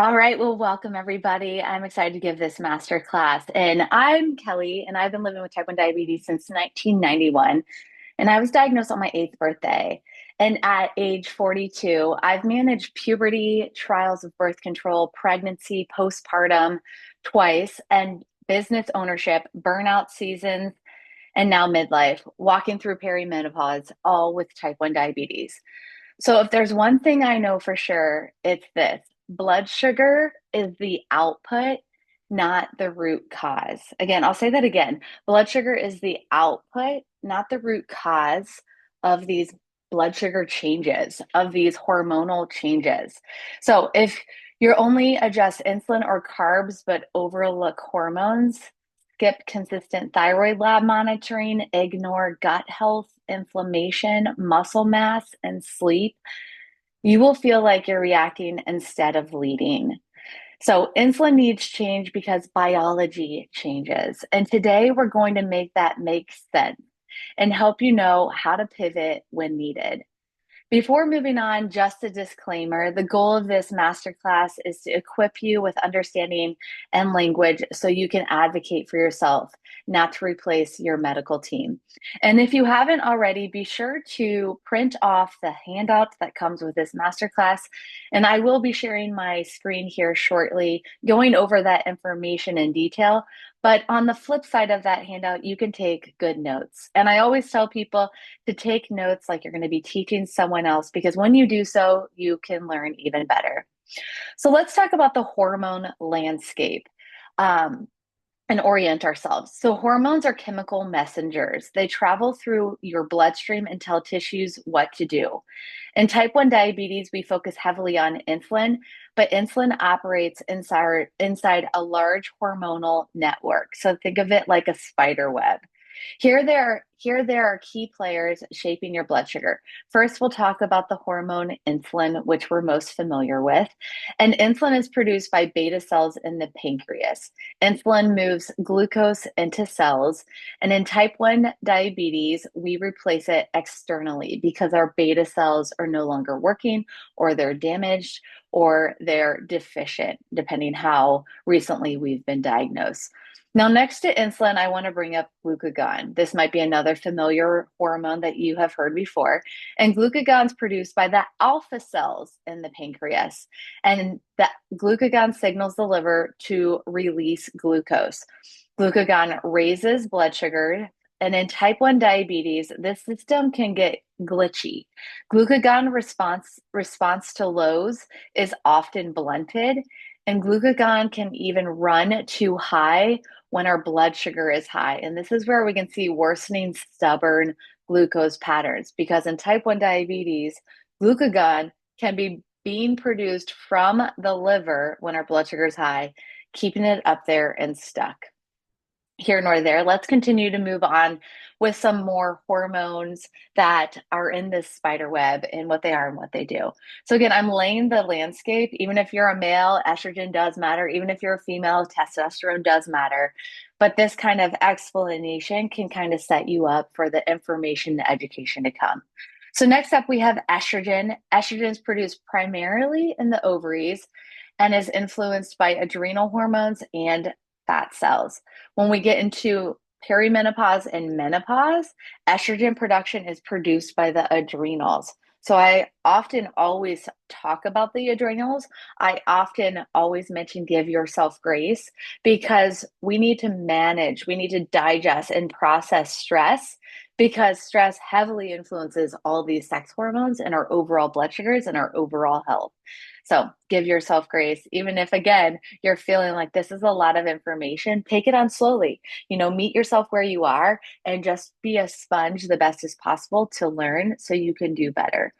All right, well, welcome everybody. I'm excited to give this master class. And I'm Kelly, and I've been living with type 1 diabetes since 1991. And I was diagnosed on my eighth birthday. And at age 42, I've managed puberty, trials of birth control, pregnancy, postpartum twice, and business ownership, burnout seasons, and now midlife, walking through perimenopause, all with type 1 diabetes. So if there's one thing I know for sure, it's this. Blood sugar is the output, not the root cause. Again, I'll say that again. Blood sugar is the output, not the root cause of these blood sugar changes, of these hormonal changes. So if you only adjust insulin or carbs but overlook hormones, skip consistent thyroid lab monitoring, ignore gut health, inflammation, muscle mass, and sleep, you will feel like you're reacting instead of leading. So, insulin needs change because biology changes. And today we're going to make that make sense and help you know how to pivot when needed. Before moving on, just a disclaimer, the goal of this masterclass is to equip you with understanding and language so you can advocate for yourself, not to replace your medical team. And if you haven't already, be sure to print off the handout that comes with this masterclass. And I will be sharing my screen here shortly, going over that information in detail. But on the flip side of that handout, you can take good notes. And I always tell people to take notes like you're going to be teaching someone else, because when you do so, you can learn even better. So let's talk about the hormone landscape. And orient ourselves. So, hormones are chemical messengers. They travel through your bloodstream and tell tissues what to do. In type 1 diabetes, we focus heavily on insulin, but insulin operates inside a large hormonal network. So, think of it like a spider web. Here there are key players shaping your blood sugar. First, we'll talk about the hormone insulin, which we're most familiar with. And insulin is produced by beta cells in the pancreas. Insulin moves glucose into cells. And in type 1 diabetes, we replace it externally because our beta cells are no longer working, or they're damaged, or they're deficient, depending how recently we've been diagnosed. Now, next to insulin, I want to bring up glucagon. This might be another familiar hormone that you have heard before. And glucagon is produced by the alpha cells in the pancreas. And that glucagon signals the liver to release glucose. Glucagon raises blood sugar. And in type 1 diabetes, this system can get glitchy. Glucagon response to lows is often blunted, and glucagon can even run too high when our blood sugar is high. And this is where we can see worsening stubborn glucose patterns, because in type 1 diabetes, glucagon can be being produced from the liver when our blood sugar is high, keeping it up there and stuck. Here nor there, let's continue to move on with some more hormones that are in this spider web and what they are and what they do. So, again, I'm laying the landscape. Even if you're a male, estrogen does matter. Even if you're a female, testosterone does matter. But this kind of explanation can kind of set you up for the information and education to come. So, next up, we have estrogen. Estrogen is produced primarily in the ovaries and is influenced by adrenal hormones and fat cells. When we get into perimenopause and menopause, estrogen production is produced by the adrenals. So I often always talk about the adrenals. I often always mention give yourself grace, because we need to manage, we need to digest and process stress, because stress heavily influences all these sex hormones and our overall blood sugars and our overall health. So give yourself grace, even if, again, you're feeling like this is a lot of information, take it on slowly. Meet yourself where you are and just be a sponge the best as possible to learn so you can do better.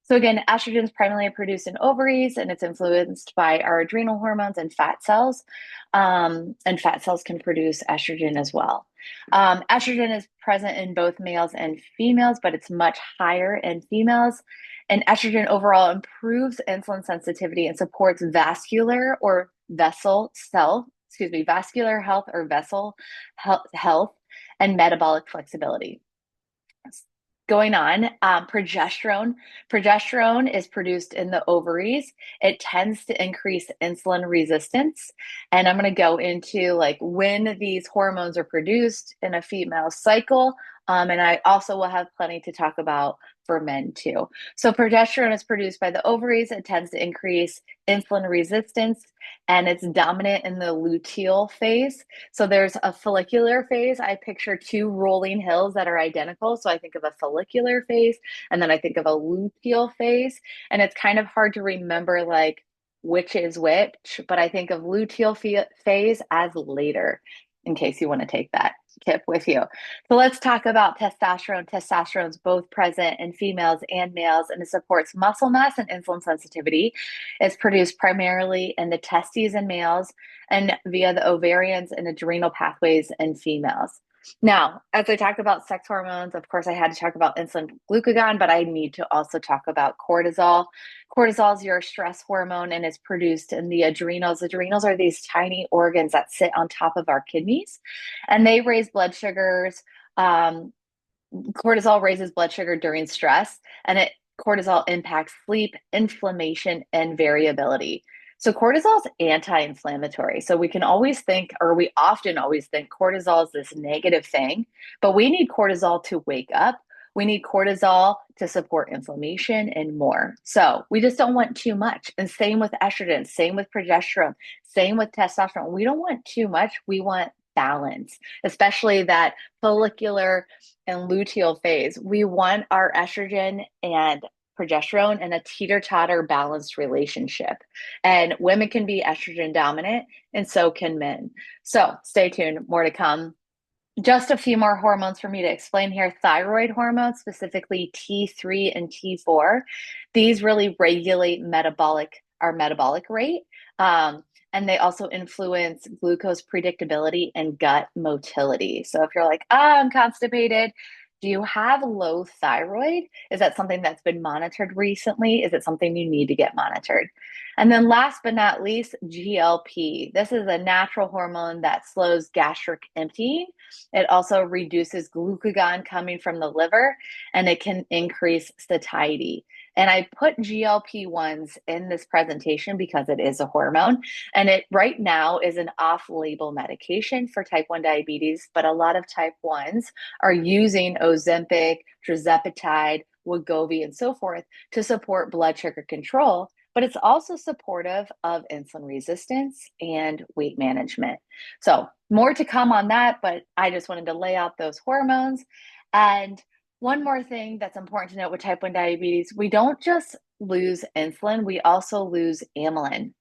So again, estrogen is primarily produced in ovaries, and it's influenced by our adrenal hormones and fat cells. And fat cells can produce estrogen as well. Estrogen is present in both males and females, but it's much higher in females. And estrogen overall improves insulin sensitivity and supports vascular or vessel cell, vascular health or vessel health and metabolic flexibility. going on. Progesterone is produced in the ovaries. It tends to increase insulin resistance. And I'm going to go into like when these hormones are produced in a female cycle. And I also will have plenty to talk about for men too. So progesterone is produced by the ovaries. It tends to increase insulin resistance, and it's dominant in the luteal phase. So there's a follicular phase. I picture two rolling hills that are identical. So I think of a follicular phase, and then I think of a luteal phase. And it's kind of hard to remember like which is which, but I think of luteal phase as later in case you want to take that tip with you. So let's talk about testosterone. Testosterone is both present in females and males, and it supports muscle mass and insulin sensitivity. It's produced primarily in the testes in males and via the ovarians and adrenal pathways in females. Now, as I talk about sex hormones, of course, I had to talk about insulin glucagon, but I need to also talk about cortisol. Cortisol is your stress hormone and is produced in the adrenals. Adrenals are these tiny organs that sit on top of our kidneys, and they raise blood sugars. Cortisol raises blood sugar during stress, and cortisol impacts sleep, inflammation, and variability. So cortisol is anti-inflammatory. So we can always think, or we often always think cortisol is this negative thing, but we need cortisol to wake up. We need cortisol to support inflammation and more. So we just don't want too much. And same with estrogen, same with progesterone, same with testosterone. We don't want too much. We want balance, especially that follicular and luteal phase. We want our estrogen and progesterone in a teeter-totter balanced relationship. And women can be estrogen dominant, and so can men. So stay tuned, more to come. Just a few more hormones for me to explain here. Thyroid hormones, specifically T3 and T4, these really regulate our metabolic rate. And they also influence glucose predictability and gut motility. So if you're like, I'm constipated, do you have low thyroid? Is that something that's been monitored recently? Is it something you need to get monitored? And then last but not least, GLP. This is a natural hormone that slows gastric emptying. It also reduces glucagon coming from the liver, and it can increase satiety. And I put GLP-1s in this presentation because it is a hormone, and it right now is an off-label medication for type 1 diabetes, but a lot of type 1s are using Ozempic, tirzepatide, Wegovy, and so forth to support blood sugar control, but it's also supportive of insulin resistance and weight management. So more to come on that, but I just wanted to lay out those hormones. And one more thing that's important to note with type 1 diabetes, we don't just lose insulin, we also lose amylin.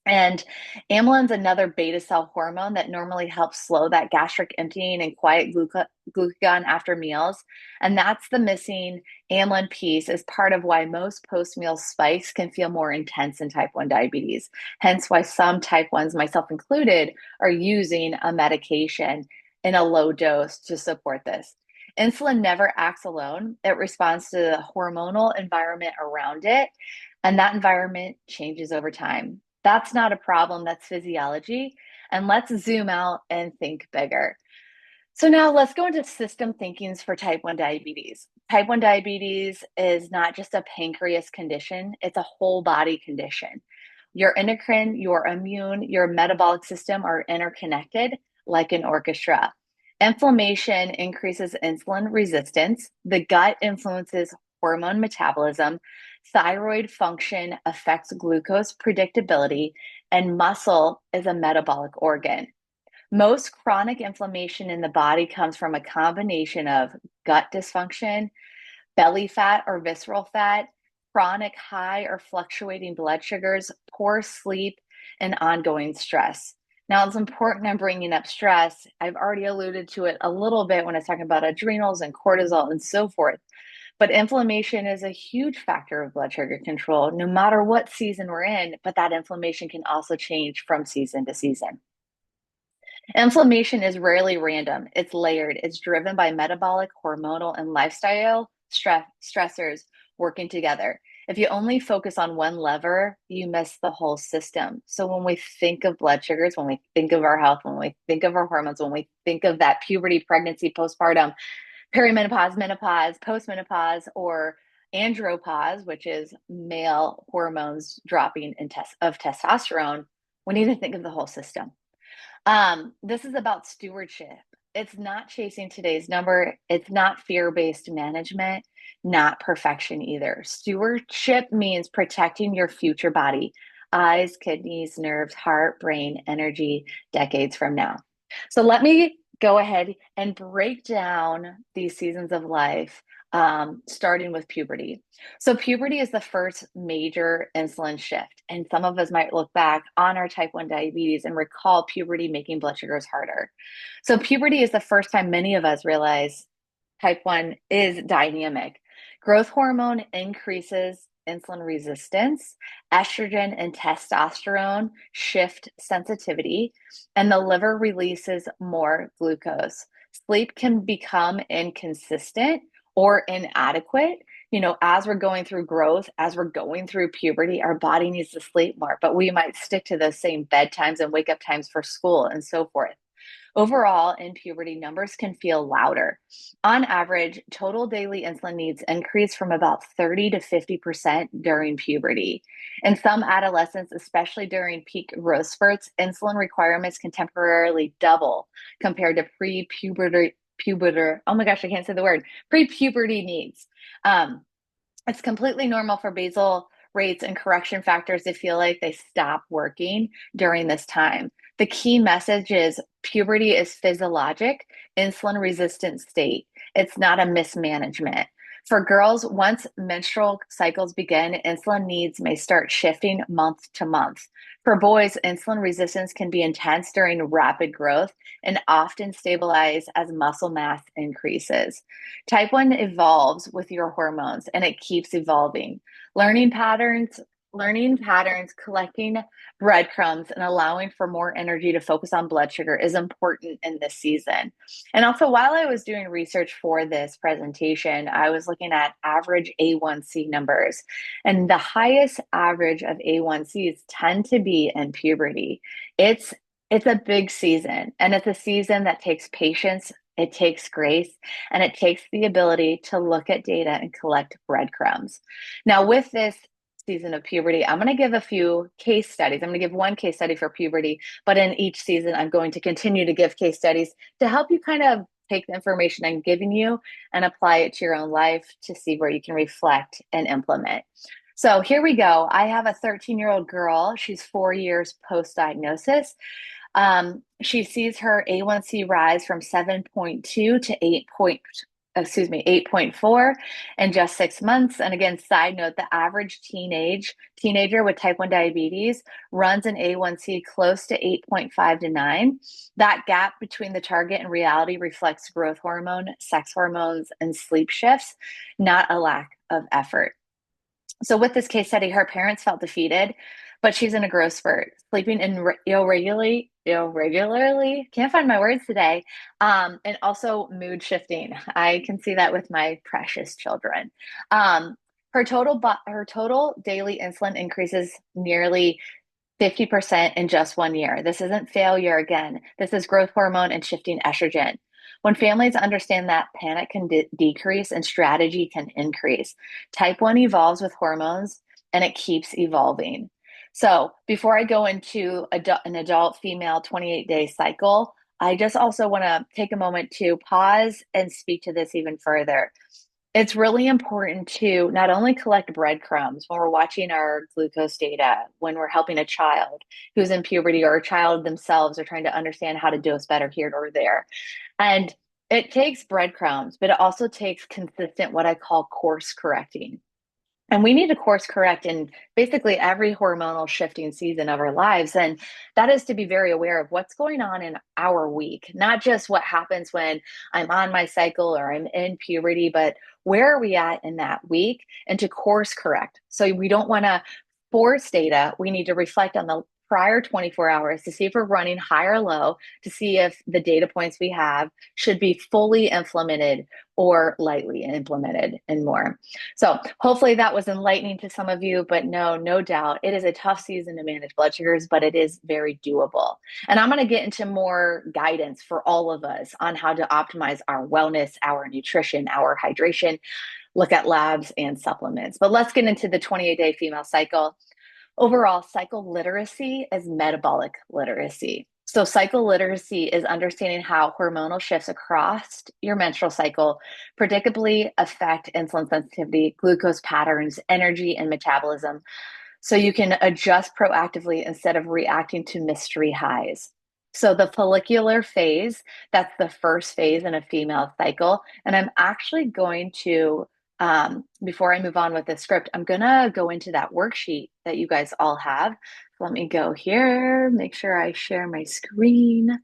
And amylin's another beta cell hormone that normally helps slow that gastric emptying and quiet glucagon after meals. And that's the missing amylin piece is part of why most post-meal spikes can feel more intense in type 1 diabetes. Hence why some type 1s, myself included, are using a medication in a low dose to support this. Insulin never acts alone. It responds to the hormonal environment around it, and that environment changes over time. That's not a problem, that's physiology. And let's zoom out and think bigger. So now let's go into system thinkings for type 1 diabetes. Type 1 diabetes is not just a pancreas condition, it's a whole body condition. Your endocrine, your immune, your metabolic system are interconnected like an orchestra. Inflammation increases insulin resistance. The gut influences hormone metabolism. Thyroid function affects glucose predictability, and muscle is a metabolic organ. Most chronic inflammation in the body comes from a combination of gut dysfunction, belly fat or visceral fat, chronic high or fluctuating blood sugars, poor sleep, and ongoing stress. Now, it's important I'm bringing up stress. I've already alluded to it a little bit when I was talking about adrenals and cortisol and so forth. But inflammation is a huge factor of blood sugar control, no matter what season we're in, but that inflammation can also change from season to season. Inflammation is rarely random. It's layered. It's driven by metabolic, hormonal, and lifestyle stressors working together. If you only focus on one lever, you miss the whole system. So when we think of blood sugars, when we think of our health, when we think of our hormones, when we think of that puberty, pregnancy, postpartum, perimenopause, menopause, postmenopause, or andropause, which is male hormones dropping of testosterone, we need to think of the whole system. This is about stewardship. It's not chasing today's number. It's not fear-based management, not perfection either. Stewardship means protecting your future body, eyes, kidneys, nerves, heart, brain, energy, decades from now. So let me go ahead and break down these seasons of life, starting with puberty. So puberty is the first major insulin shift. And some of us might look back on our type 1 diabetes and recall puberty making blood sugars harder. So puberty is the first time many of us realize type 1 is dynamic. Growth hormone increases insulin resistance, estrogen and testosterone shift sensitivity, and the liver releases more glucose. Sleep can become inconsistent or inadequate. As we're going through growth, as we're going through puberty, our body needs to sleep more, but we might stick to the same bedtimes and wake up times for school and so forth. Overall, in puberty, numbers can feel louder. On average, total daily insulin needs increase from about 30 to 50% during puberty. In some adolescents, especially during peak growth spurts, insulin requirements can temporarily double compared to oh my gosh, I can't say the word, pre-puberty needs. Um, it's completely normal for basal rates and correction factors to feel like they stop working during this time. The key message is puberty is physiologic, insulin resistant state. It's not a mismanagement. For girls, once menstrual cycles begin, insulin needs may start shifting month to month. For boys, insulin resistance can be intense during rapid growth and often stabilize as muscle mass increases. Type 1 evolves with your hormones and it keeps evolving. Learning patterns, collecting breadcrumbs, and allowing for more energy to focus on blood sugar is important in this season. And also, while I was doing research for this presentation, I was looking at average A1C numbers, and the highest average of A1Cs tend to be in puberty. It's a big season, and it's a season that takes patience, it takes grace, and it takes the ability to look at data and collect breadcrumbs. Now, with this season of puberty, I'm going to give a few case studies. I'm going to give one case study for puberty, but in each season, I'm going to continue to give case studies to help you kind of take the information I'm giving you and apply it to your own life to see where you can reflect and implement. So here we go. I have a 13-year-old girl. She's 4 years post-diagnosis. She sees her A1C rise from 7.2 to 8.4 in just 6 months. And again, side note, the average teenager with type 1 diabetes runs an A1C close to 8.5 to 9. That gap between the target and reality reflects growth hormone, sex hormones, and sleep shifts, not a lack of effort. So with this case study, her parents felt defeated, but she's in a growth spurt, sleeping in irregularly, can't find my words today, and also mood shifting. I can see that with my precious children. Her total daily insulin increases nearly 50% in just 1 year. This isn't failure again. This is growth hormone and shifting estrogen. When families understand that, panic can decrease and strategy can increase. Type 1 evolves with hormones and it keeps evolving. So before I go into an adult female 28-day cycle, I just also want to take a moment to pause and speak to this even further. It's really important to not only collect breadcrumbs when we're watching our glucose data, when we're helping a child who's in puberty or a child themselves are trying to understand how to dose better here or there. And it takes breadcrumbs, but it also takes consistent, what I call course correcting. And we need to course correct in basically every hormonal shifting season of our lives. And that is to be very aware of what's going on in our week, not just what happens when I'm on my cycle or I'm in puberty, but where are we at in that week and to course correct. So we don't want to force data. We need to reflect on the prior 24 hours to see if we're running high or low, to see if the data points we have should be fully implemented or lightly implemented and more. So hopefully that was enlightening to some of you, but no doubt it is a tough season to manage blood sugars, but it is very doable. And I'm going to get into more guidance for all of us on how to optimize our wellness, our nutrition, our hydration, look at labs and supplements. But let's get into the 28-day female cycle. Overall, cycle literacy is metabolic literacy. So, cycle literacy is understanding how hormonal shifts across your menstrual cycle predictably affect insulin sensitivity, glucose patterns, energy, and metabolism, so you can adjust proactively instead of reacting to mystery highs. So, the follicular phase, that's the first phase in a female cycle. And I'm actually going to before I move on with the script, I'm going to go into that worksheet that you guys all have. So let me go here, make sure I share my screen.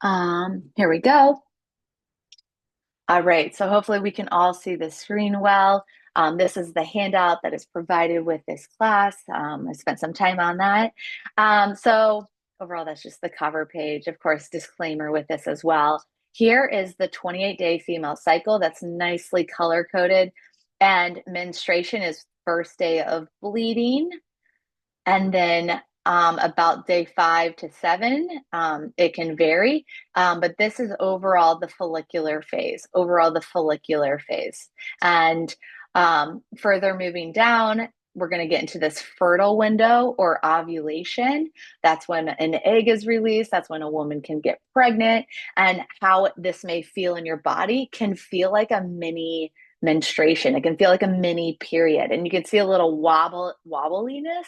Here we go. All right, so hopefully we can all see the screen well. This is the handout that is provided with this class. I spent some time on that. So overall, that's just the cover page. Of course, disclaimer with this as well. Here is the 28-day female cycle that's nicely color-coded. And menstruation is first day of bleeding. And then about day 5 to 7, it can vary. But this is overall the follicular phase, And further moving down, we're going to get into this fertile window or ovulation. That's when an egg is released. That's when a woman can get pregnant. And how this may feel in your body can feel like a mini menstruation. It can feel like a mini period. And you can see a little wobbliness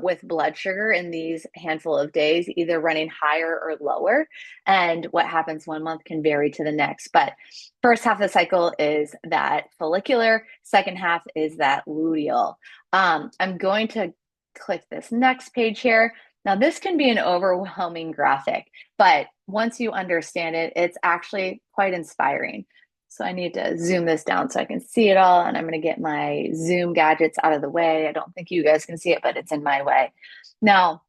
with blood sugar in these handful of days, either running higher or lower. And what happens one month can vary to the next. But first half of the cycle is that follicular, second half is that luteal. I'm going to click this next page here. Now, this can be an overwhelming graphic, but once you understand it, it's actually quite inspiring. So I need to zoom this down so I can see it all. And I'm going to get my Zoom gadgets out of the way. I don't think you guys can see it, but it's in my way. Now,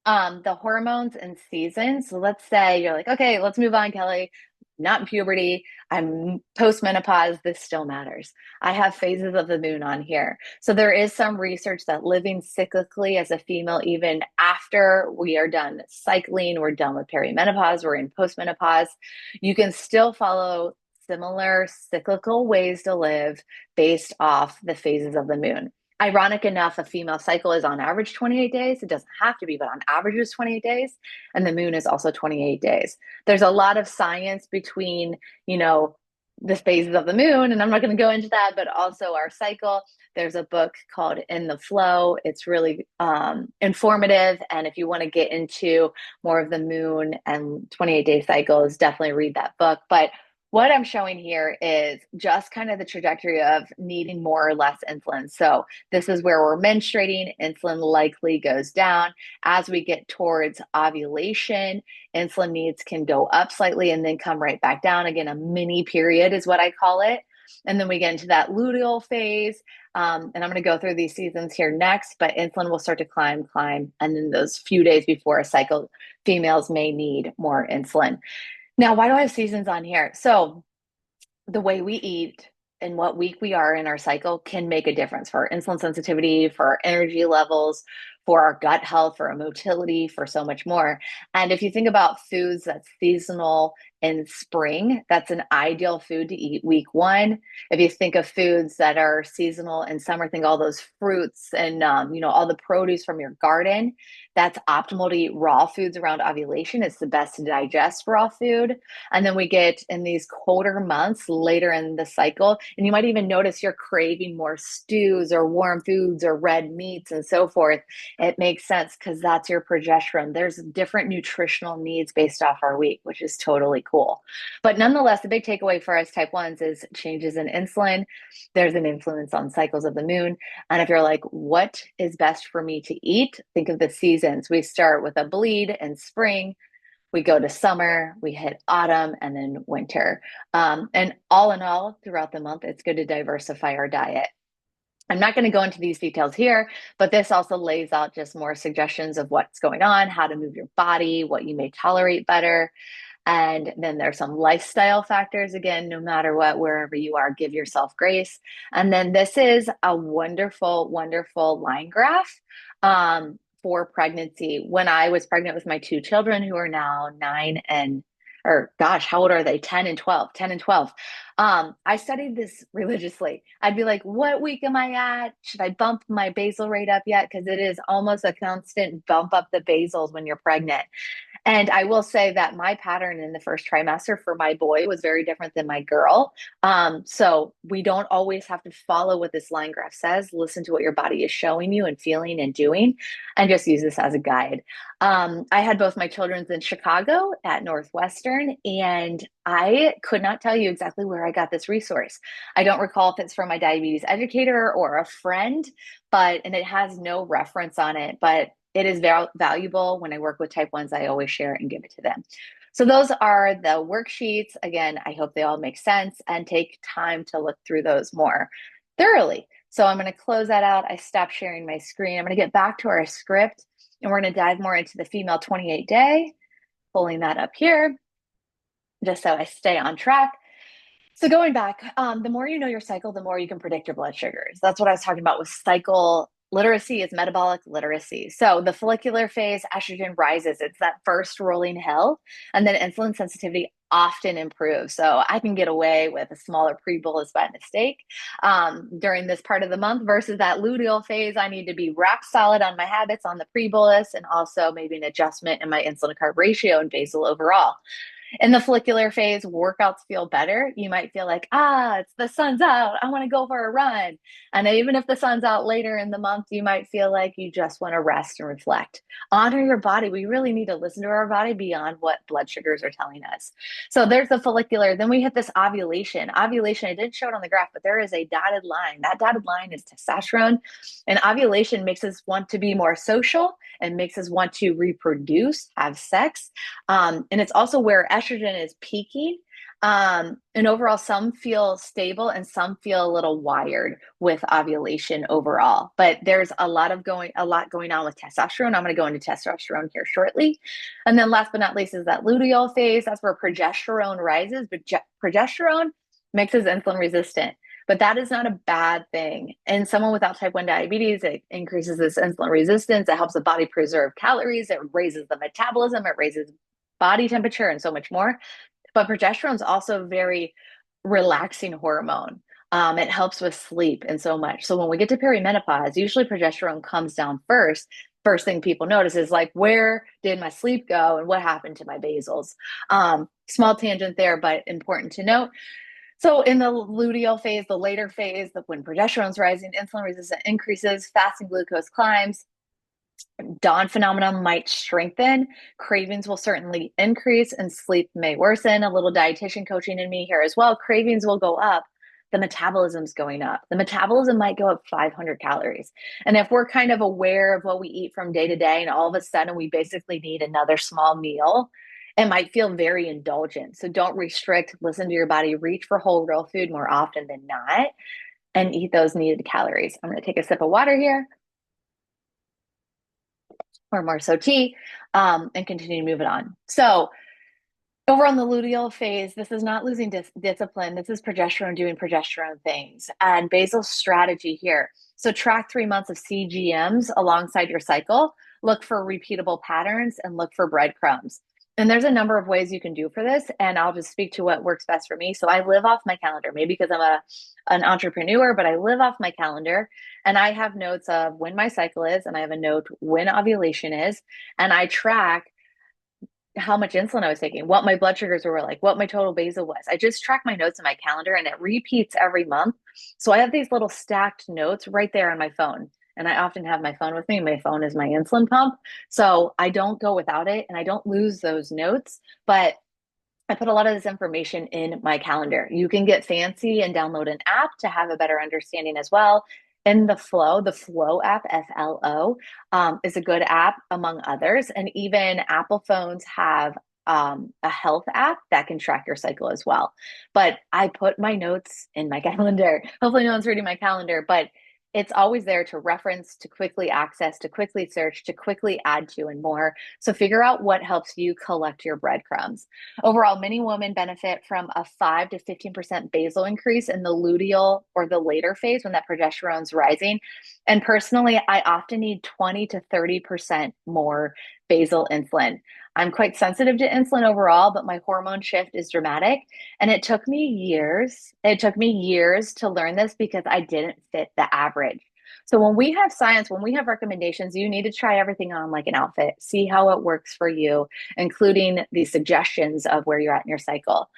the hormones and seasons. So let's say you're like, okay, let's move on, Kelly. Not in puberty. I'm post-menopause. This still matters. I have phases of the moon on here. So there is some research that living cyclically as a female, even after we are done cycling, we're done with perimenopause, we're in post-menopause, you can still follow similar cyclical ways to live based off the phases of the moon. Ironic enough, a female cycle is on average 28 days. It doesn't have to be, but on average is 28 days. And the moon is also 28 days. There's a lot of science between, the phases of the moon, and I'm not going to go into that, but also our cycle. There's a book called In the Flow. It's really informative. And if you want to get into more of the moon and 28-day cycles, definitely read that book. But what I'm showing here is just kind of the trajectory of needing more or less insulin. So this is where we're menstruating. Insulin likely goes down. As we get towards ovulation, insulin needs can go up slightly and then come right back down. Again, a mini period is what I call it. And then we get into that luteal phase. And I'm going to go through these seasons here next, but insulin will start to climb. And then those few days before a cycle, females may need more insulin. Now, why do I have seasons on here? So the way we eat and what week we are in our cycle can make a difference for our insulin sensitivity, for our energy levels, for our gut health, for our motility, for so much more. And if you think about foods that's seasonal in spring, that's an ideal food to eat week 1. If you think of foods that are seasonal in summer, think all those fruits and all the produce from your garden. That's optimal to eat raw foods around ovulation. It's the best to digest raw food. And then we get in these colder months later in the cycle, and you might even notice you're craving more stews or warm foods or red meats and so forth. It makes sense because that's your progesterone. There's different nutritional needs based off our week, which is totally cool. But nonetheless, the big takeaway for us type 1s is changes in insulin. There's an influence on cycles of the moon. And if you're like, what is best for me to eat? Think of the seasons. We start with a bleed in spring. We go to summer, we hit autumn, and then winter. And all in all, throughout the month, it's good to diversify our diet. I'm not going to go into these details here, but this also lays out just more suggestions of what's going on, how to move your body, what you may tolerate better. And then there's some lifestyle factors. Again, no matter what, wherever you are, give yourself grace. And then this is a wonderful, wonderful line graph for pregnancy. When I was pregnant with my two children, who are now or gosh, how old are they? 10 and 12, 10 and 12. I studied this religiously. I'd be like, what week am I at? Should I bump my basal rate up yet? Because it is almost a constant bump up the basals when you're pregnant. And I will say that my pattern in the first trimester for my boy was very different than my girl. So we don't always have to follow what this line graph says. Listen to what your body is showing you and feeling and doing, and just use this as a guide. I had both my children's in Chicago at Northwestern, and I could not tell you exactly where I got this resource. I don't recall if it's from my diabetes educator or a friend, and it has no reference on it, but it is valuable. When I work with type 1s, I always share it and give it to them. So those are the worksheets. Again, I hope they all make sense, and take time to look through those more thoroughly. So I'm going to close that out. I stopped sharing my screen. I'm going to get back to our script, and we're going to dive more into the female 28 day, pulling that up here, just so I stay on track. So going back, the more you know your cycle, the more you can predict your blood sugars. That's what I was talking about with cycle literacy. Is metabolic literacy. So the follicular phase, estrogen rises. It's that first rolling hill, and then insulin sensitivity often improves. So I can get away with a smaller pre-bolus by mistake during this part of the month versus that luteal phase. I need to be rock solid on my habits on the pre-bolus, and also maybe an adjustment in my insulin to carb ratio and basal overall. In the follicular phase, workouts feel better. You might feel like, it's the sun's out. I want to go for a run. And even if the sun's out later in the month, you might feel like you just want to rest and reflect. Honor your body. We really need to listen to our body beyond what blood sugars are telling us. So there's the follicular. Then we hit this ovulation. Ovulation, I didn't show it on the graph, but there is a dotted line. That dotted line is testosterone. And ovulation makes us want to be more social and makes us want to reproduce, have sex. And it's also where estrogen is peaking. And overall, some feel stable and some feel a little wired with ovulation overall. But there's a lot going on with testosterone. I'm going to go into testosterone here shortly. And then last but not least is that luteal phase. That's where progesterone rises, but progesterone makes us insulin resistant. But that is not a bad thing. In someone without type 1 diabetes, it increases this insulin resistance. It helps the body preserve calories. It raises the metabolism. It raises body temperature and so much more. But progesterone is also a very relaxing hormone. It helps with sleep and so much. So when we get to perimenopause, usually progesterone comes down first. First thing people notice is like, where did my sleep go and what happened to my basals? Small tangent there, but important to note. So in the luteal phase, the later phase, when progesterone's rising, insulin resistance increases, fasting glucose climbs, dawn phenomenon might strengthen, cravings will certainly increase, and sleep may worsen. A little dietitian coaching in me here as well. Cravings will go up. The metabolism's going up. The metabolism might go up 500 calories. And if we're kind of aware of what we eat from day to day, and all of a sudden we basically need another small meal, it might feel very indulgent. So don't restrict, listen to your body, reach for whole real food more often than not, and eat those needed calories. I'm going to take a sip of water here, or more so tea, and continue to move it on. So over on the luteal phase, this is not losing discipline. This is progesterone doing progesterone things. And basal strategy here. So track 3 months of CGMs alongside your cycle. Look for repeatable patterns and look for breadcrumbs. And there's a number of ways you can do for this, and I'll just speak to what works best for me. So I live off my calendar, maybe because I'm an entrepreneur, but I live off my calendar, and I have notes of when my cycle is, and I have a note when ovulation is, and I track how much insulin I was taking, what my blood sugars were like, what my total basal was. I just track my notes in my calendar, and it repeats every month. So I have these little stacked notes right there on my phone. And I often have my phone with me. My phone is my insulin pump. So I don't go without it, and I don't lose those notes, but I put a lot of this information in my calendar. You can get fancy and download an app to have a better understanding as well. In the Flow app, FLO, is a good app among others. And even Apple phones have a health app that can track your cycle as well. But I put my notes in my calendar. Hopefully no one's reading my calendar, but it's always there to reference, to quickly access, to quickly search, to quickly add to, and more. So figure out what helps you collect your breadcrumbs. Overall, many women benefit from a 5 to 15% basal increase in the luteal or the later phase when that progesterone's rising. And personally, I often need 20 to 30% more basal insulin. I'm quite sensitive to insulin overall, but my hormone shift is dramatic. And it took me years. It took me years to learn this because I didn't fit the average. So when we have science, when we have recommendations, you need to try everything on like an outfit, see how it works for you, including the suggestions of where you're at in your cycle.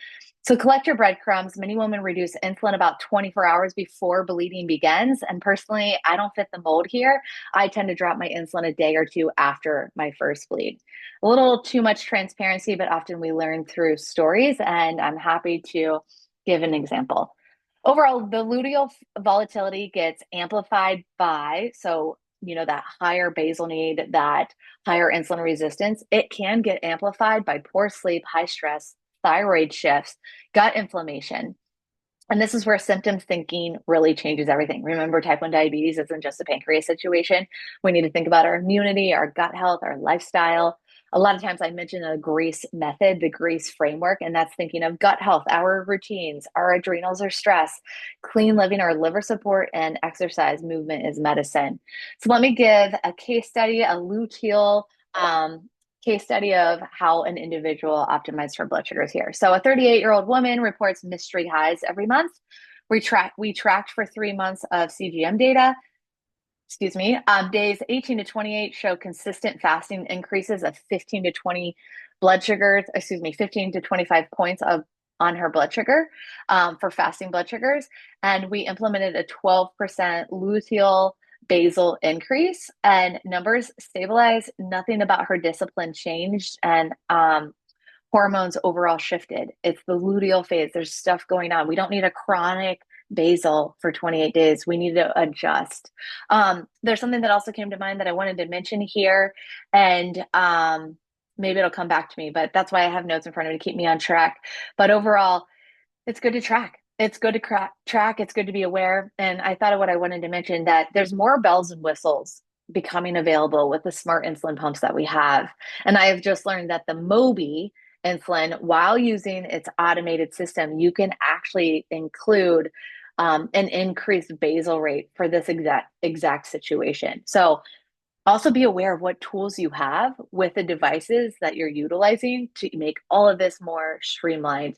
So collect your breadcrumbs. Many women reduce insulin about 24 hours before bleeding begins. And personally, I don't fit the mold here. I tend to drop my insulin a day or two after my first bleed. A little too much transparency, but often we learn through stories, and I'm happy to give an example. Overall, the luteal volatility gets amplified by, so, that higher basal need, that higher insulin resistance, it can get amplified by poor sleep, high stress, thyroid shifts, gut inflammation. And this is where symptoms thinking really changes everything. Remember, type 1 diabetes isn't just a pancreas situation. We need to think about our immunity, our gut health, our lifestyle. A lot of times I mention a GRACE method, the GRACE framework, and that's thinking of gut health, our routines, our adrenals or stress, clean living, our liver support, and exercise. Movement is medicine. So let me give a case study, a luteal case study of how an individual optimized her blood sugars here. So a 38-year-old woman reports mystery highs every month. We tracked for 3 months of CGM data. Excuse me. Days 18 to 28 show consistent fasting increases of 15 to 20 blood sugars, 15 to 25 points on her blood sugar for fasting blood sugars. And we implemented a 12% luteal basal increase, and numbers stabilized. Nothing about her discipline changed, and hormones overall shifted. It's the luteal phase. There's stuff going on. We don't need a chronic basal for 28 days. We need to adjust. There's something that also came to mind that I wanted to mention here, and maybe it'll come back to me, but that's why I have notes in front of me to keep me on track. But overall, it's good to track. It's good to track. It's good to be aware. And I thought of what I wanted to mention, that there's more bells and whistles becoming available with the smart insulin pumps that we have. And I have just learned that the Mobi insulin, while using its automated system, you can actually include an increased basal rate for this exact situation. So also be aware of what tools you have with the devices that you're utilizing to make all of this more streamlined.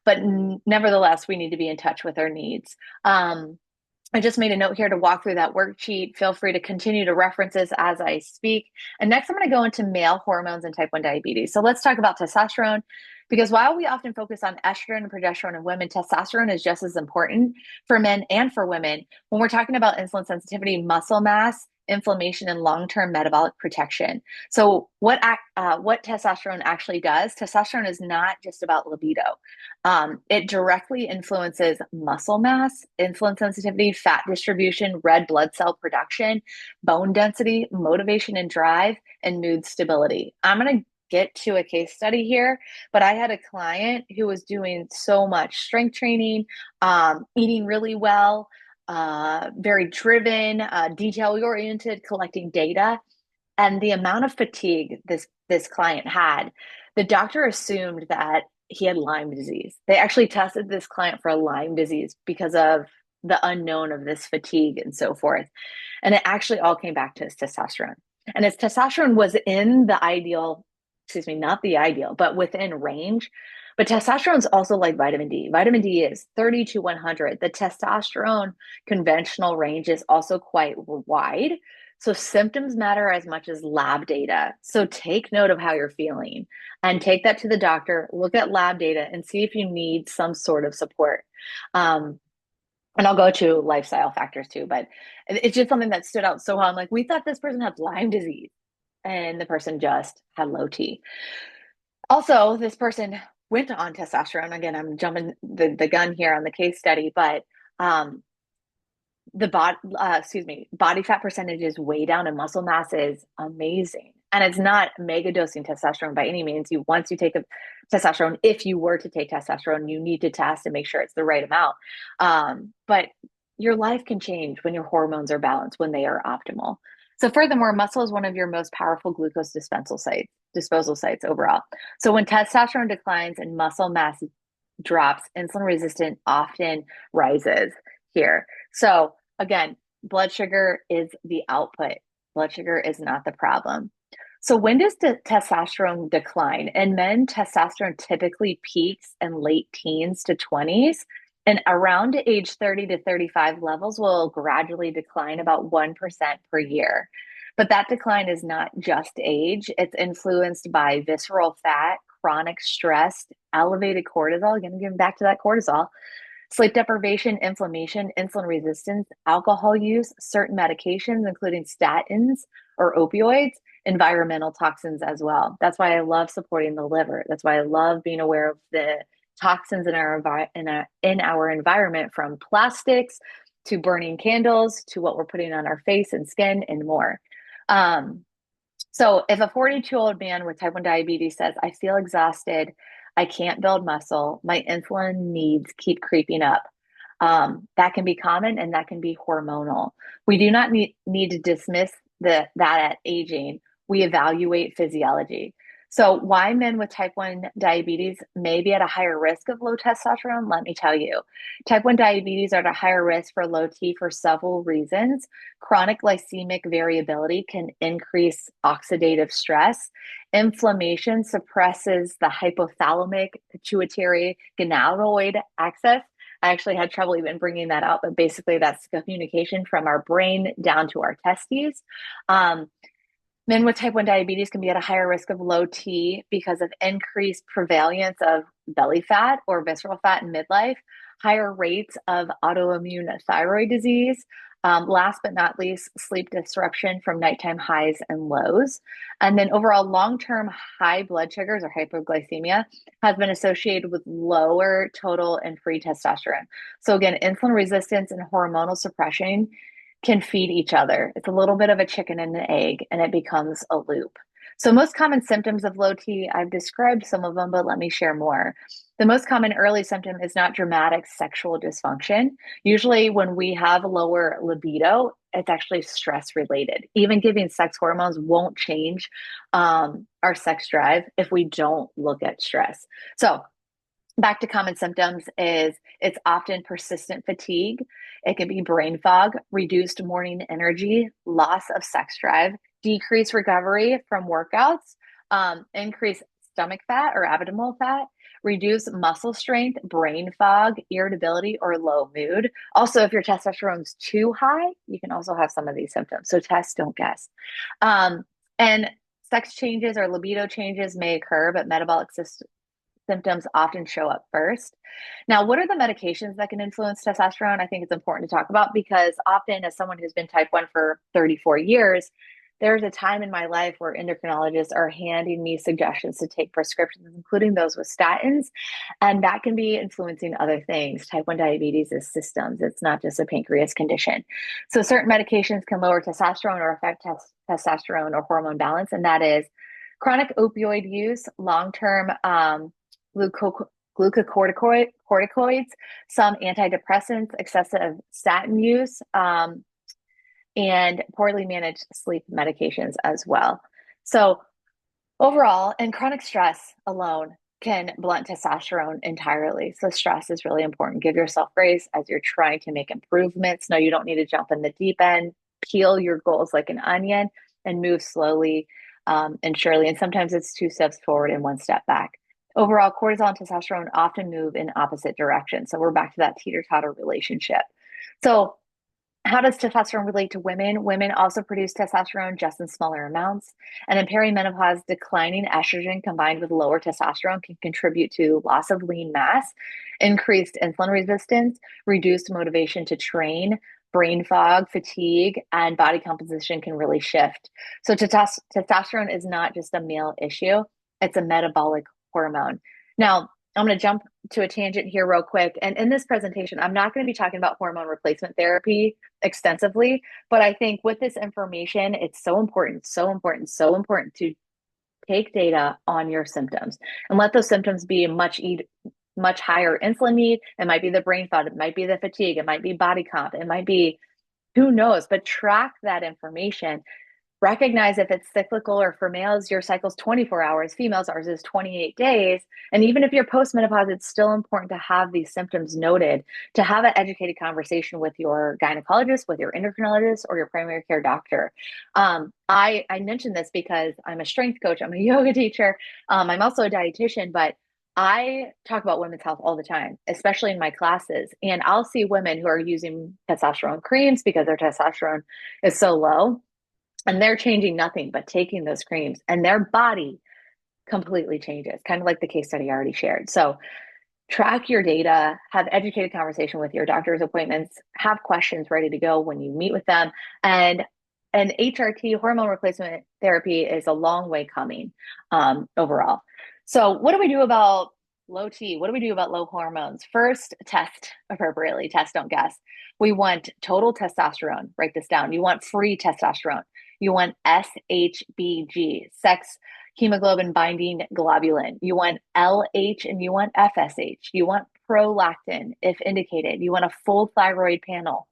But nevertheless, we need to be in touch with our needs. I just made a note here to walk through that worksheet. Feel free to continue to reference this as I speak. And next, I'm going to go into male hormones and type 1 diabetes. So let's talk about testosterone, because while we often focus on estrogen and progesterone in women, testosterone is just as important for men and for women when we're talking about insulin sensitivity, muscle mass, inflammation, and long-term metabolic protection. So what testosterone actually does, testosterone is not just about libido. It directly influences muscle mass, insulin sensitivity, fat distribution, red blood cell production, bone density, motivation and drive, and mood stability. I'm going to get to a case study here, but I had a client who was doing so much strength training, eating really well, very driven, detail oriented, collecting data, and the amount of fatigue this client had, the doctor assumed that he had Lyme disease. They actually tested this client for Lyme disease because of the unknown of this fatigue and so forth. And it actually all came back to his testosterone. And his testosterone was in the ideal, not the ideal, but within range. But testosterone is also like vitamin D. Vitamin D is 30 to 100. The testosterone conventional range is also quite wide. So symptoms matter as much as lab data. So take note of how you're feeling and take that to the doctor, look at lab data and see if you need some sort of support. And I'll go to lifestyle factors too, but it's just something that stood out so well. I'm like, we thought this person had Lyme disease and the person just had low T. Also, this person went on testosterone. Again, I'm jumping the gun here on the case study, but the body fat percentage is way down and muscle mass is amazing. And it's not mega dosing testosterone by any means. Once you take a testosterone, if you were to take testosterone, you need to test and make sure it's the right amount. But your life can change when your hormones are balanced, when they are optimal. So furthermore, muscle is one of your most powerful glucose disposal sites overall. So when testosterone declines and muscle mass drops, insulin resistance often rises here. So again, blood sugar is the output. Blood sugar is not the problem. So when does the testosterone decline? In men, testosterone typically peaks in late teens to 20s, and around age 30 to 35 levels will gradually decline about 1% per year. But that decline is not just age, it's influenced by visceral fat, chronic stress, elevated cortisol, again, getting back to that cortisol, sleep deprivation, inflammation, insulin resistance, alcohol use, certain medications, including statins or opioids, environmental toxins as well. That's why I love supporting the liver. That's why I love being aware of the toxins in our environment, from plastics to burning candles to what we're putting on our face and skin and more. Um, so if a 42-year-old man with type 1 diabetes says, I feel exhausted, I can't build muscle, my insulin needs keep creeping up, that can be common and that can be hormonal. We do not need to dismiss that at aging. We evaluate physiology. So why men with type 1 diabetes may be at a higher risk of low testosterone, let me tell you. Type 1 diabetes are at a higher risk for low T for several reasons. Chronic glycemic variability can increase oxidative stress. Inflammation suppresses the hypothalamic pituitary gonadaloid axis. I actually had trouble even bringing that out, but basically that's communication from our brain down to our testes. Men with type 1 diabetes can be at a higher risk of low T because of increased prevalence of belly fat or visceral fat in midlife, higher rates of autoimmune thyroid disease. Last but not least, sleep disruption from nighttime highs and lows. And then overall, long-term high blood sugars or hypoglycemia has been associated with lower total and free testosterone. So again, insulin resistance and hormonal suppression can feed each other. It's a little bit of a chicken and an egg, and it becomes a loop. So, most common symptoms of low T, I've described some of them, but let me share more. The most common early symptom is not dramatic sexual dysfunction. Usually, when we have a lower libido, it's actually stress related. Even giving sex hormones won't change our sex drive if we don't look at stress. So, back to common symptoms is it's often persistent fatigue. It can be brain fog, reduced morning energy, loss of sex drive, decreased recovery from workouts, increased stomach fat or abdominal fat, reduced muscle strength, brain fog, irritability, or low mood. Also, if your testosterone's too high, you can also have some of these symptoms. So test, don't guess. And sex changes or libido changes may occur, but metabolic symptoms often show up first. Now, what are the medications that can influence testosterone? I think it's important to talk about because often, as someone who's been type 1 for 34 years, there's a time in my life where endocrinologists are handing me suggestions to take prescriptions, including those with statins, and that can be influencing other things. Type 1 diabetes is systems, it's not just a pancreas condition. So, certain medications can lower testosterone or affect testosterone or hormone balance, and that is chronic opioid use, long term glucocorticoids, some antidepressants, excessive statin use, and poorly managed sleep medications as well. So, overall, and chronic stress alone can blunt testosterone entirely. So, stress is really important. Give yourself grace as you're trying to make improvements. No, you don't need to jump in the deep end. Peel your goals like an onion and move slowly and surely. And sometimes it's two steps forward and one step back. Overall, cortisol and testosterone often move in opposite directions. So we're back to that teeter-totter relationship. So how does testosterone relate to women? Women also produce testosterone just in smaller amounts. And in perimenopause, declining estrogen combined with lower testosterone can contribute to loss of lean mass, increased insulin resistance, reduced motivation to train, brain fog, fatigue, and body composition can really shift. So testosterone is not just a male issue, it's a metabolic hormone. Now, I'm going to jump to a tangent here real quick. And in this presentation, I'm not going to be talking about hormone replacement therapy extensively, but I think with this information, it's so important, so important, so important to take data on your symptoms and let those symptoms be much higher insulin need. It might be the brain fog. It might be the fatigue. It might be body comp. It might be who knows, but track that information. Recognize if it's cyclical, or for males, your cycle's 24 hours, females, ours is 28 days. And even if you're postmenopause, it's still important to have these symptoms noted, to have an educated conversation with your gynecologist, with your endocrinologist, or your primary care doctor. I mentioned this because I'm a strength coach, I'm a yoga teacher, I'm also a dietitian, but I talk about women's health all the time, especially in my classes. And I'll see women who are using testosterone creams because their testosterone is so low, and they're changing nothing but taking those creams, and their body completely changes, kind of like the case study I already shared. So track your data, have educated conversation with your doctor's appointments, have questions ready to go when you meet with them. And HRT, hormone replacement therapy, is a long way coming overall. So what do we do about low T? What do we do about low hormones? First, test appropriately. Test, don't guess. We want total testosterone. Write this down. You want free testosterone. You want SHBG, sex hemoglobin binding globulin. You want LH and you want FSH. You want prolactin if indicated. You want a full thyroid panel.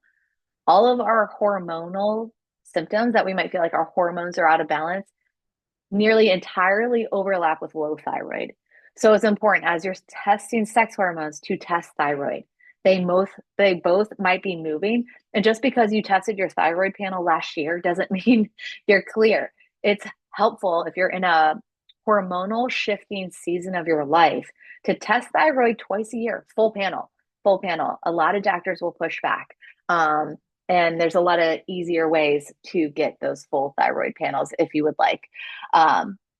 All of our hormonal symptoms that we might feel like our hormones are out of balance nearly entirely overlap with low thyroid. So it's important as you're testing sex hormones to test thyroid. They both might be moving. And just because you tested your thyroid panel last year doesn't mean you're clear. It's helpful if you're in a hormonal shifting season of your life to test thyroid twice a year, full panel, full panel. A lot of doctors will push back. And there's a lot of easier ways to get those full thyroid panels if you would like,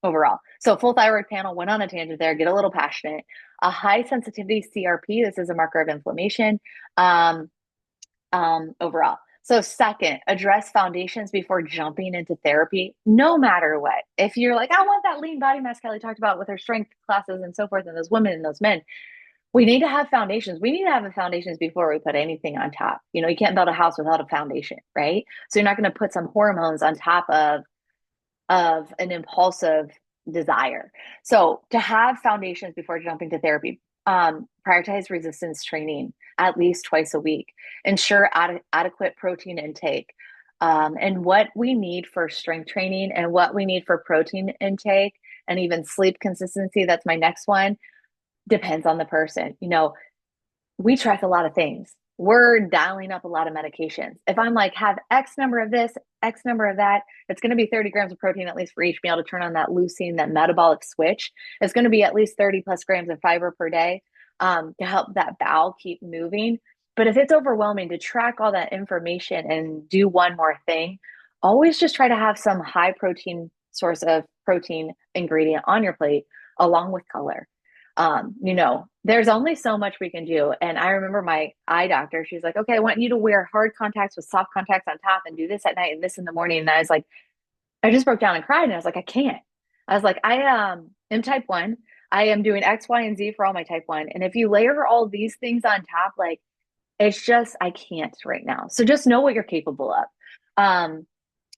overall. So full thyroid panel, went on a tangent there, get a little passionate. A high sensitivity CRP, this is a marker of inflammation, overall. So second, address foundations before jumping into therapy, no matter what. If you're like, I want that lean body mass Kelly talked about with her strength classes and so forth, and those women and those men, we need to have foundations. We need to have the foundations before we put anything on top. You can't build a house without a foundation, right? So you're not going to put some hormones on top of an impulsive desire. So to have foundations before jumping to therapy, prioritize resistance training at least twice a week. Ensure adequate protein intake. And what we need for strength training and what we need for protein intake and even sleep consistency, that's my next one, depends on the person. We track a lot of things. We're dialing up a lot of medications. If I'm like, have X number of this, X number of that, it's going to be 30 grams of protein at least for each meal to turn on that leucine, that metabolic switch. It's going to be at least 30 plus grams of fiber per day to help that bowel keep moving. But if it's overwhelming to track all that information and do one more thing, always just try to have some high protein source of protein ingredient on your plate along with color. There's only so much we can do. And I remember my eye doctor, she's like, okay, I want you to wear hard contacts with soft contacts on top and do this at night and this in the morning. And I was like, I just broke down and cried. And I was like, I can't. I was like, I am type 1. I am doing X, Y, and Z for all my type 1. And if you layer all these things on top, like, it's just, I can't right now. So just know what you're capable of.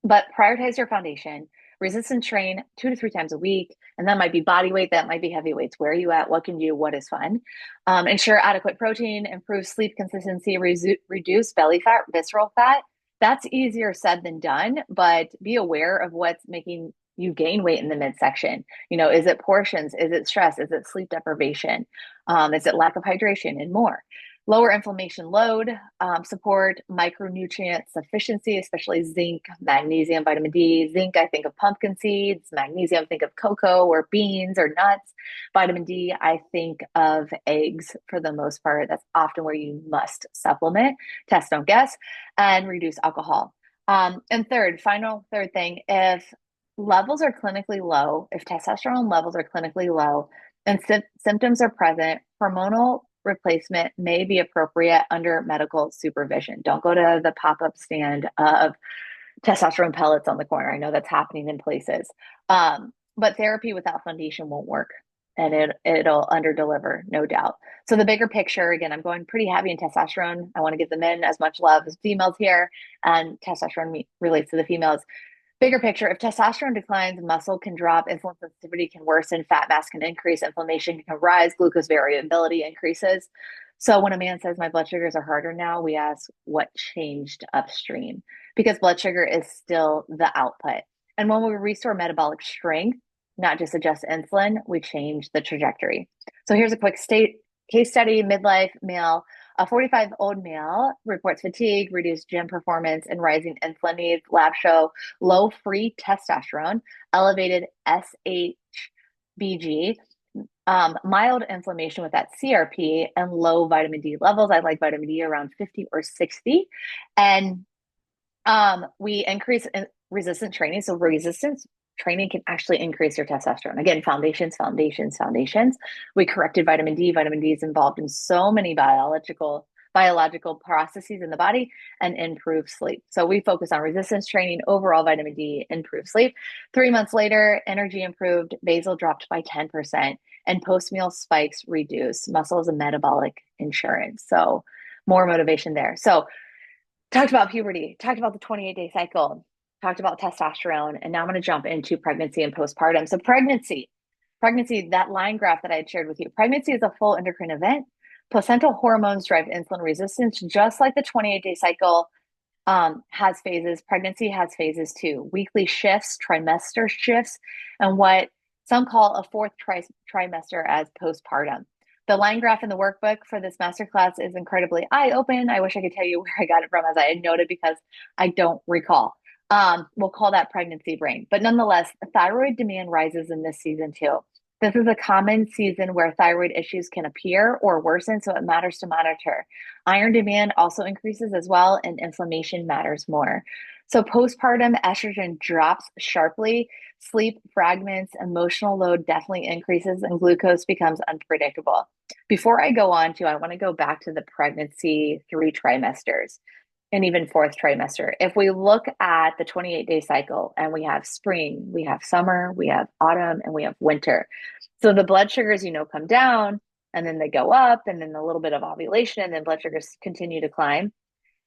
But prioritize your foundation. Resistance train 2 to 3 times a week. And that might be body weight, that might be heavy weights. Where are you at? What can you do? What is fun? Ensure adequate protein, improve sleep consistency, reduce belly fat, visceral fat. That's easier said than done, but be aware of what's making you gain weight in the midsection. Is it portions? Is it stress? Is it sleep deprivation? Is it lack of hydration and more? Lower inflammation load, support micronutrient sufficiency, especially zinc, magnesium, vitamin D. Zinc, I think of pumpkin seeds. Magnesium, think of cocoa or beans or nuts. Vitamin D, I think of eggs for the most part. That's often where you must supplement. Test, don't guess. And reduce alcohol. And third thing, if levels are clinically low, if testosterone levels are clinically low and symptoms are present, hormonal replacement may be appropriate under medical supervision. Don't go to the pop-up stand of testosterone pellets on the corner. I know that's happening in places. But therapy without foundation won't work, and it'll underdeliver, no doubt. So the bigger picture, again, I'm going pretty heavy in testosterone. I want to give the men as much love as females here, and testosterone relates to the females. Bigger picture, if testosterone declines, muscle can drop, insulin sensitivity can worsen, fat mass can increase, inflammation can rise, glucose variability increases. So when a man says my blood sugars are harder now, we ask what changed upstream because blood sugar is still the output. And when we restore metabolic strength, not just adjust insulin, we change the trajectory. So here's a quick case study, midlife male. A 45-year-old male reports fatigue, reduced gym performance, and rising insulin needs. Labs show low free testosterone, elevated SHBG, mild inflammation with that CRP, and low vitamin D levels. I like vitamin D around 50 or 60. And we increase resistance training. So resistance training can actually increase your testosterone. Again, foundations, foundations, foundations. We corrected vitamin D. Vitamin D is involved in so many biological processes in the body and improve sleep. So we focus on resistance training, overall vitamin D, improve sleep. 3 months later, energy improved, basal dropped by 10%, and post-meal spikes reduced. Muscle is a metabolic insurance. So more motivation there. So talked about puberty, talked about the 28-day cycle, talked about testosterone, and now I'm going to jump into pregnancy and postpartum. So pregnancy, that line graph that I had shared with you, pregnancy is a full endocrine event. Placental hormones drive insulin resistance, just like the 28-day cycle has phases. Pregnancy has phases too, weekly shifts, trimester shifts, and what some call a fourth trimester as postpartum. The line graph in the workbook for this masterclass is incredibly eye-opening. I wish I could tell you where I got it from, as I had noted, because I don't recall. We'll call that pregnancy brain. But nonetheless, thyroid demand rises in this season too. This is a common season where thyroid issues can appear or worsen, so it matters to monitor. Iron demand also increases as well, and inflammation matters more. So postpartum estrogen drops sharply, sleep fragments, emotional load definitely increases, and glucose becomes unpredictable. Before I go on to, I want to go back to the pregnancy 3 trimesters and even fourth trimester. If we look at the 28-day cycle and we have spring, we have summer, we have autumn, and we have winter. So the blood sugars, come down and then they go up, and then a little bit of ovulation, and then blood sugars continue to climb.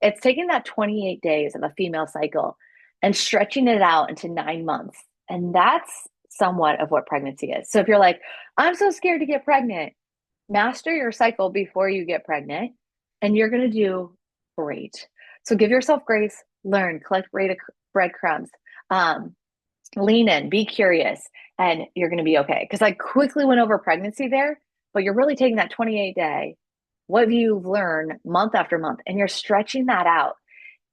It's taking that 28 days of a female cycle and stretching it out into 9 months. And that's somewhat of what pregnancy is. So if you're like, I'm so scared to get pregnant, master your cycle before you get pregnant, and you're going to do great. So give yourself grace, learn, collect breadcrumbs, lean in, be curious, and you're going to be okay. Because I quickly went over pregnancy there, but you're really taking that 28-day, what you've learned month after month, and you're stretching that out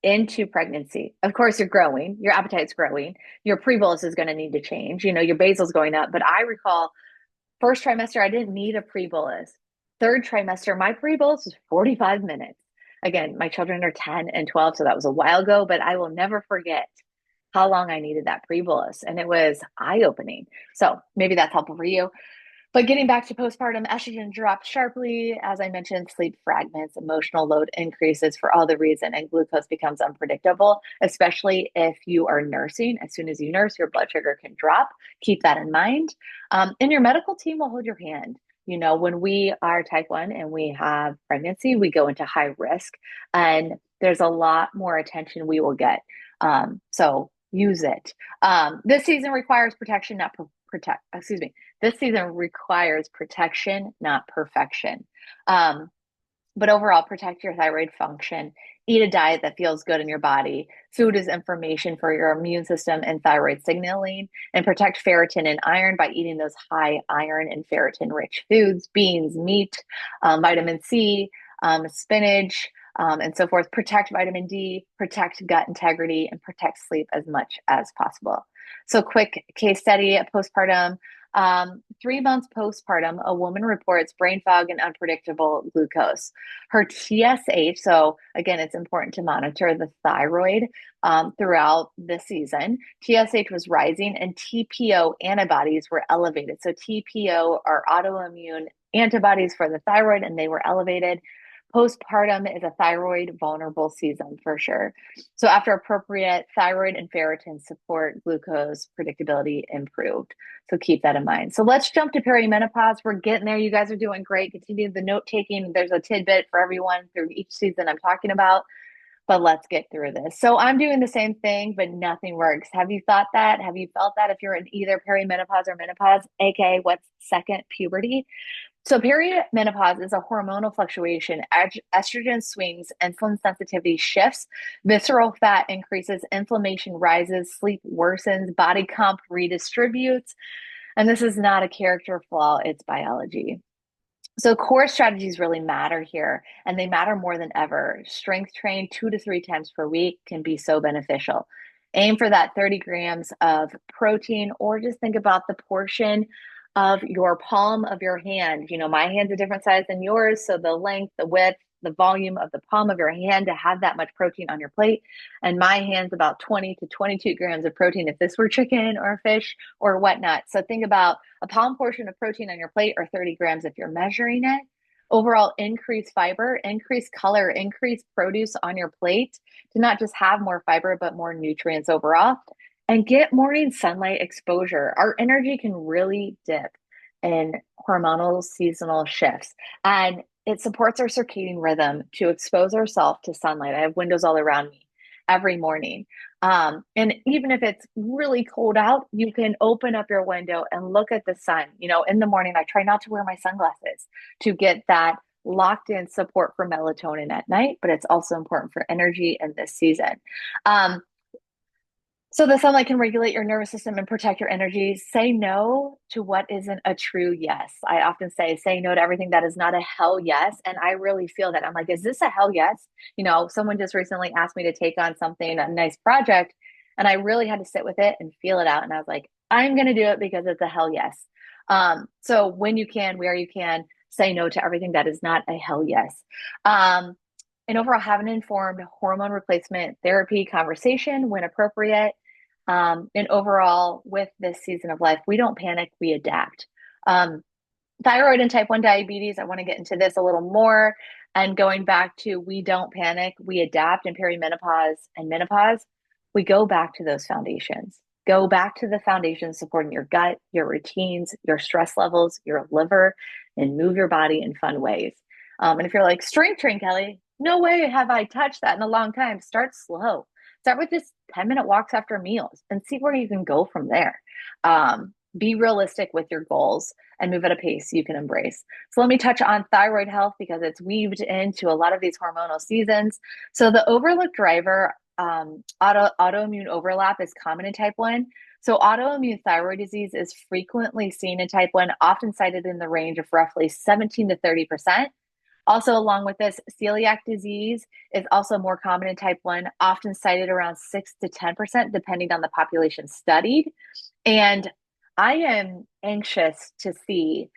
into pregnancy. Of course, you're growing, your appetite's growing, your pre-bolus is going to need to change, your basal's going up. But I recall first trimester, I didn't need a pre-bolus. Third trimester, my pre-bolus was 45 minutes. Again, my children are 10 and 12, so that was a while ago, but I will never forget how long I needed that pre-bolus. And it was eye-opening. So maybe that's helpful for you. But getting back to postpartum, estrogen dropped sharply. As I mentioned, sleep fragments, emotional load increases for all the reason, and glucose becomes unpredictable, especially if you are nursing. As soon as you nurse, your blood sugar can drop. Keep that in mind. And your medical team will hold your hand. When we are type 1 and we have pregnancy, we go into high risk, and there's a lot more attention we will get. So use it. This season requires protection, not This season requires protection, not perfection. But overall, protect your thyroid function. Eat a diet that feels good in your body. Food is information for your immune system and thyroid signaling. And protect ferritin and iron by eating those high iron and ferritin-rich foods, beans, meat, vitamin C, spinach, and so forth. Protect vitamin D, protect gut integrity, and protect sleep as much as possible. So quick case study, postpartum. 3 months postpartum, a woman reports brain fog and unpredictable glucose. Her TSH, so again, it's important to monitor the thyroid throughout the season. TSH was rising and TPO antibodies were elevated. So TPO are autoimmune antibodies for the thyroid, and they were elevated. Postpartum is a thyroid vulnerable season for sure. So after appropriate, thyroid and ferritin support glucose predictability improved. So keep that in mind. So let's jump to perimenopause. We're getting there. You guys are doing great. Continue the note taking. There's a tidbit for everyone through each season I'm talking about. but let's get through this. So I'm doing the same thing, but nothing works. Have you thought that? Have you felt that if you're in either perimenopause or menopause, aka what's second puberty? So perimenopause is a hormonal fluctuation. Estrogen swings, insulin sensitivity shifts, visceral fat increases, inflammation rises, sleep worsens, body comp redistributes. And this is not a character flaw, it's biology. So core strategies really matter here, and they matter more than ever. Strength train 2 to 3 times per week can be so beneficial. Aim for that 30 grams of protein, or just think about the portion of your palm of your hand. You know, my hand's a different size than yours, so the length, the width, the volume of the palm of your hand to have that much protein on your plate. And my hand's about 20 to 22 grams of protein if this were chicken or fish or whatnot. So think about a palm portion of protein on your plate, or 30 grams if you're measuring it. Overall, increase fiber, increase color, increase produce on your plate to not just have more fiber, but more nutrients overall. And get morning sunlight exposure. Our energy can really dip in hormonal seasonal shifts. And it supports our circadian rhythm to expose ourselves to sunlight. I have windows all around me every morning. And even if it's really cold out, you can open up your window and look at the sun. You know, in the morning, I try not to wear my sunglasses to get that locked in support for melatonin at night, but it's also important for energy in this season. Um, so the sunlight can regulate your nervous system and protect your energy. Say no to what isn't a true yes. I often say no to everything that is not a hell yes. And I really feel that. I'm like, is this a hell yes? You know, someone just recently asked me to take on something, a nice project, and I really had to sit with it and feel it out. And I was like, I'm going to do it because it's a hell yes. So when you can, where you can, say no to everything that is not a hell yes. And overall, have an informed hormone replacement therapy conversation when appropriate. And overall, with this season of life, we don't panic, we adapt. Um, Thyroid and type 1 diabetes, I want to get into this a little more. And going back to we don't panic, we adapt in perimenopause and menopause, we go back to those foundations. Go back to the foundations supporting your gut, your routines, your stress levels, your liver, and move your body in fun ways. And if you're like, strength train, Kelly, no way have I touched that in a long time. Start slow. Start with just 10-minute walks after meals and see where you can go from there. Be realistic with your goals and move at a pace you can embrace. So let me touch on thyroid health because it's weaved into a lot of these hormonal seasons. So the overlooked driver, autoimmune overlap, is common in type 1. So autoimmune thyroid disease is frequently seen in type 1, often cited in the range of roughly 17 to 30%. Also, along with this, celiac disease is also more common in type 1, often cited around 6 to 10%, depending on the population studied. And I am anxious to see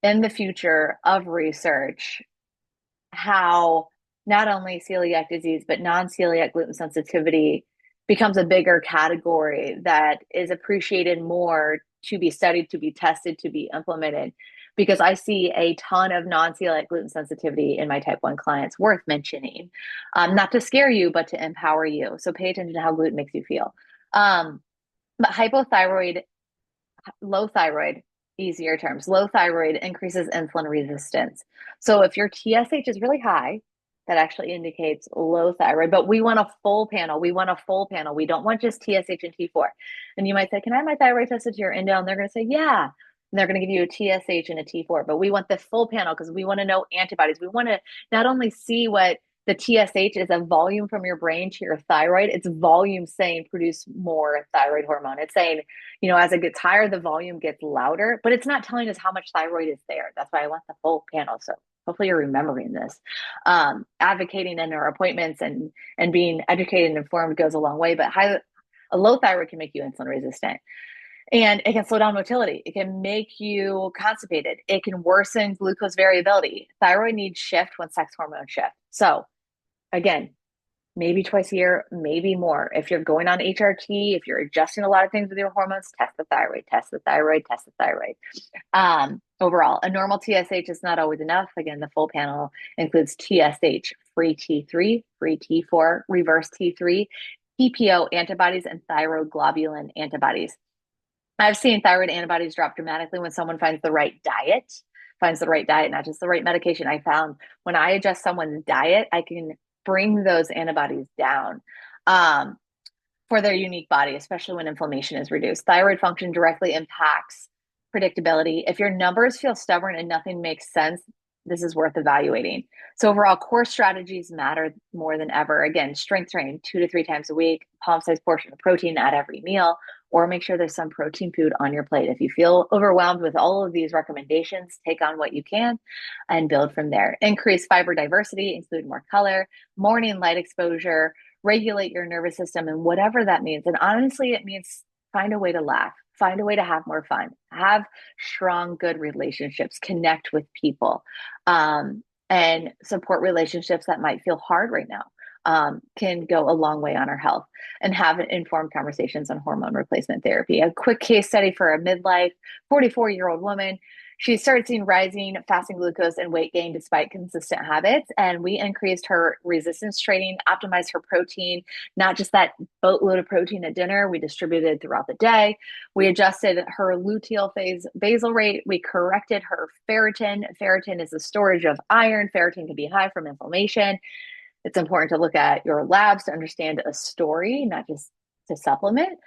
in the future of research how not only celiac disease, but non-celiac gluten sensitivity becomes a bigger category that is appreciated more to be studied, to be tested, to be implemented. Because I see a ton of non-celiac gluten sensitivity in my type 1 clients worth mentioning. Not to scare you, but to empower you. So pay attention to how gluten makes you feel. But hypothyroid, low thyroid, easier terms, low thyroid increases insulin resistance. So if your TSH is really high, that actually indicates low thyroid, but we want a full panel. We want a full panel. We don't want just TSH and T4. And you might say, can I have my thyroid tested to your endo? And they're going to say, yeah. And they're going to give you a TSH and a T4, but we want the full panel because we want to know antibodies. We want to not only see what the TSH is, a volume from your brain to your thyroid. It's volume saying produce more thyroid hormone. It's saying, you know, as it gets higher, the volume gets louder, but it's not telling us how much thyroid is there. That's why I want the full panel. So hopefully you're remembering this. Advocating in our appointments and being educated and informed goes a long way, but a low thyroid can make you insulin resistant. And it can slow down motility. It can make you constipated. It can worsen glucose variability. Thyroid needs shift when sex hormones shift. So again, maybe twice a year, maybe more. If you're going on HRT, if you're adjusting a lot of things with your hormones, test the thyroid, test the thyroid, test the thyroid. Overall, a normal TSH is not always enough. Again, the full panel includes TSH, free T3, free T4, reverse T3, PPO antibodies, and thyroid globulin antibodies. I've seen thyroid antibodies drop dramatically when someone finds the right diet, not just the right medication. I found when I adjust someone's diet, I can bring those antibodies down. Um, for their unique body, especially when inflammation is reduced. Thyroid function directly impacts predictability. If your numbers feel stubborn and nothing makes sense, this is worth evaluating. So overall, core strategies matter more than ever. Again, strength train 2 to 3 times a week, palm-sized portion of protein at every meal, or make sure there's some protein food on your plate. If you feel overwhelmed with all of these recommendations, take on what you can and build from there. Increase fiber diversity, include more color, morning light exposure, regulate your nervous system, and whatever that means. And honestly, it means find a way to laugh, find a way to have more fun, have strong, good relationships, connect with people, and support relationships that might feel hard right now. Can go a long way on our health, and have informed conversations on hormone replacement therapy. A quick case study for a midlife 44-year-old woman. She started seeing rising fasting glucose and weight gain despite consistent habits. And we increased her resistance training, optimized her protein, not just that boatload of protein at dinner. We distributed throughout the day. We adjusted her luteal phase basal rate. We corrected her ferritin. Ferritin is the storage of iron. Ferritin can be high from inflammation. It's important to look at your labs to understand a story, not just to supplement.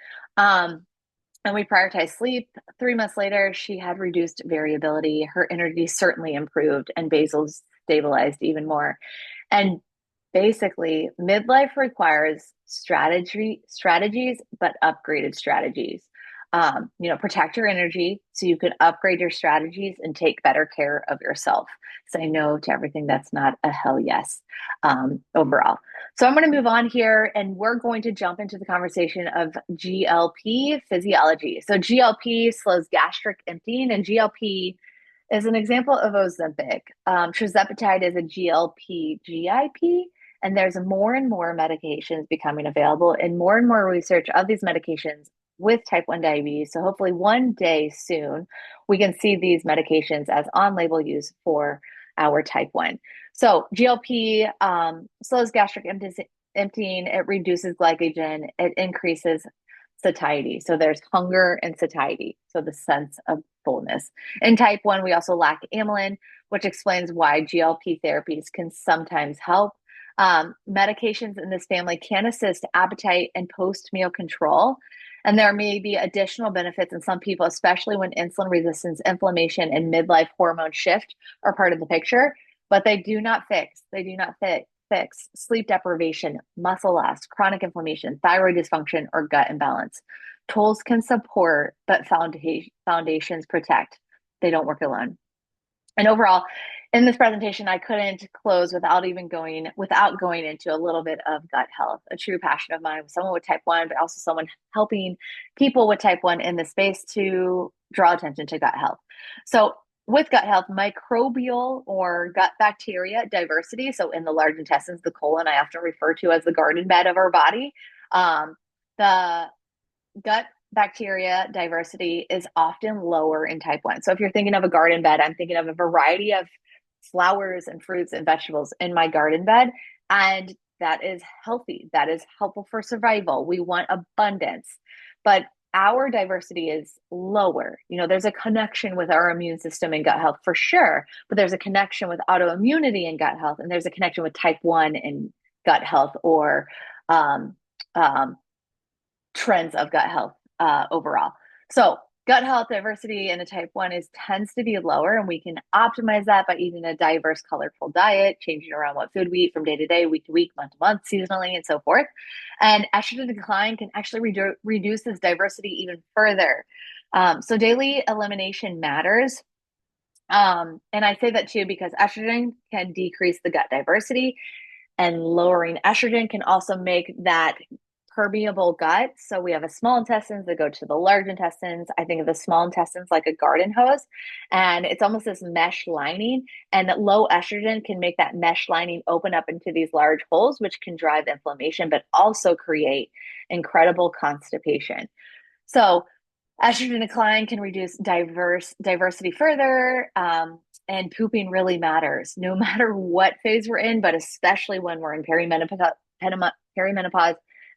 And we prioritize sleep. 3 months later, she had reduced variability. Her energy certainly improved, and basals stabilized even more. And basically, midlife requires strategies, but upgraded strategies. Protect your energy so you can upgrade your strategies and take better care of yourself. Say no to everything that's not a hell yes, overall. So I'm going to move on here, and we're going to jump into the conversation of GLP physiology. So GLP slows gastric emptying, and GLP is an example of Ozempic. Tirzepatide is a GLP-GIP, and there's more and more medications becoming available and more research of these medications with type 1 diabetes. So hopefully one day soon, we can see these medications as on-label use for our type 1. So GLP slows gastric emptying, it reduces glycogen, it increases satiety. So there's hunger and satiety, so the sense of fullness. In type 1, we also lack amylin, which explains why GLP therapies can sometimes help. Medications in this family can assist appetite and post-meal control. And there may be additional benefits in some people, especially when insulin resistance, inflammation, and midlife hormone shift are part of the picture, but they do not fix sleep deprivation, muscle loss, chronic inflammation, thyroid dysfunction, or gut imbalance. Tools can support, but foundations protect. They don't work alone. And overall, in this presentation, I couldn't close without going into a little bit of gut health, a true passion of mine, someone with type 1, but also someone helping people with type 1 in the space to draw attention to gut health. So with gut health, microbial or gut bacteria diversity, so in the large intestines, the colon, I often refer to as the garden bed of our body, the gut bacteria diversity is often lower in type 1. So if you're thinking of a garden bed, I'm thinking of a variety of flowers and fruits and vegetables in my garden bed. And that is healthy. That is helpful for survival. We want abundance. But our diversity is lower. There's a connection with our immune system and gut health for sure, but there's a connection with autoimmunity and gut health, and there's a connection with type 1 and gut health, or trends of gut health overall. So gut health diversity in a type 1 tends to be lower, and we can optimize that by eating a diverse, colorful diet, changing around what food we eat from day to day, week to week, month to month, seasonally, and so forth. And estrogen decline can actually reduce this diversity even further. So daily elimination matters. And I say that too because estrogen can decrease the gut diversity, and lowering estrogen can also make that permeable gut. So we have a small intestines that go to the large intestines. I think of the small intestines like a garden hose, and it's almost this mesh lining, and low estrogen can make that mesh lining open up into these large holes, which can drive inflammation, but also create incredible constipation. So estrogen decline can reduce diversity further, and pooping really matters, no matter what phase we're in, but especially when we're in perimenopause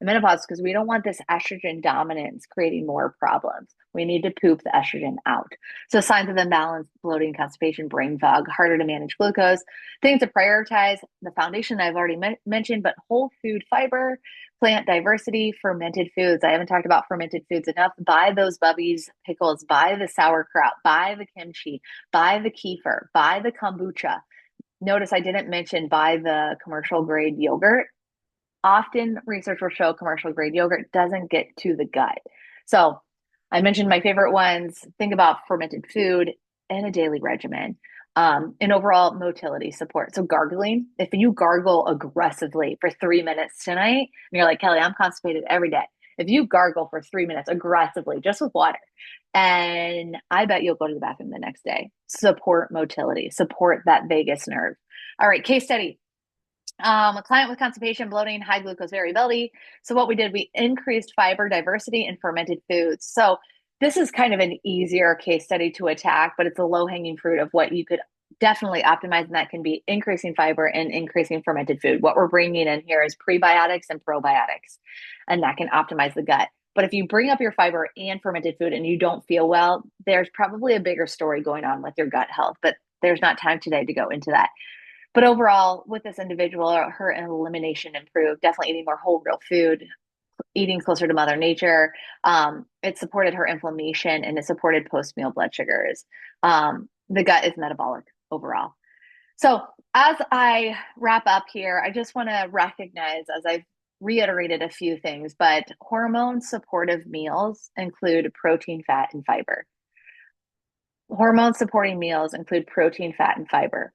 menopause because we don't want this estrogen dominance creating more problems. We need to poop the estrogen out. So signs of imbalance, bloating, constipation, brain fog, harder to manage glucose, things to prioritize, the foundation I've already mentioned, but whole food fiber, plant diversity, fermented foods. I haven't talked about fermented foods enough. Buy those Bubby's pickles, buy the sauerkraut, buy the kimchi, buy the kefir, buy the kombucha. Notice I didn't mention buy the commercial grade yogurt. Often research will show commercial grade yogurt doesn't get to the gut. So I mentioned my favorite ones. Think about fermented food and a daily regimen. And overall motility support. So gargling, if you gargle aggressively for 3 minutes tonight, and you're like, Kelly, I'm constipated every day. If you gargle for 3 minutes aggressively, just with water, and I bet you'll go to the bathroom the next day. Support motility, support that vagus nerve. All right, case study. A client with constipation, bloating, high glucose variability. So what we did, we increased fiber diversity in fermented foods. So this is kind of an easier case study to attack, but it's a low-hanging fruit of what you could definitely optimize, and that can be increasing fiber and increasing fermented food. What we're bringing in here is prebiotics and probiotics, and that can optimize the gut. But if you bring up your fiber and fermented food and you don't feel well, there's probably a bigger story going on with your gut health, but there's not time today to go into that. But overall, with this individual, her elimination improved, definitely eating more whole, real food, eating closer to Mother Nature. It supported her inflammation and it supported post meal blood sugars. The gut is metabolic overall. So, as I wrap up here, I just want to recognize, as I've reiterated a few things, but hormone supportive meals include protein, fat, and fiber. Hormone supporting meals include protein, fat, and fiber.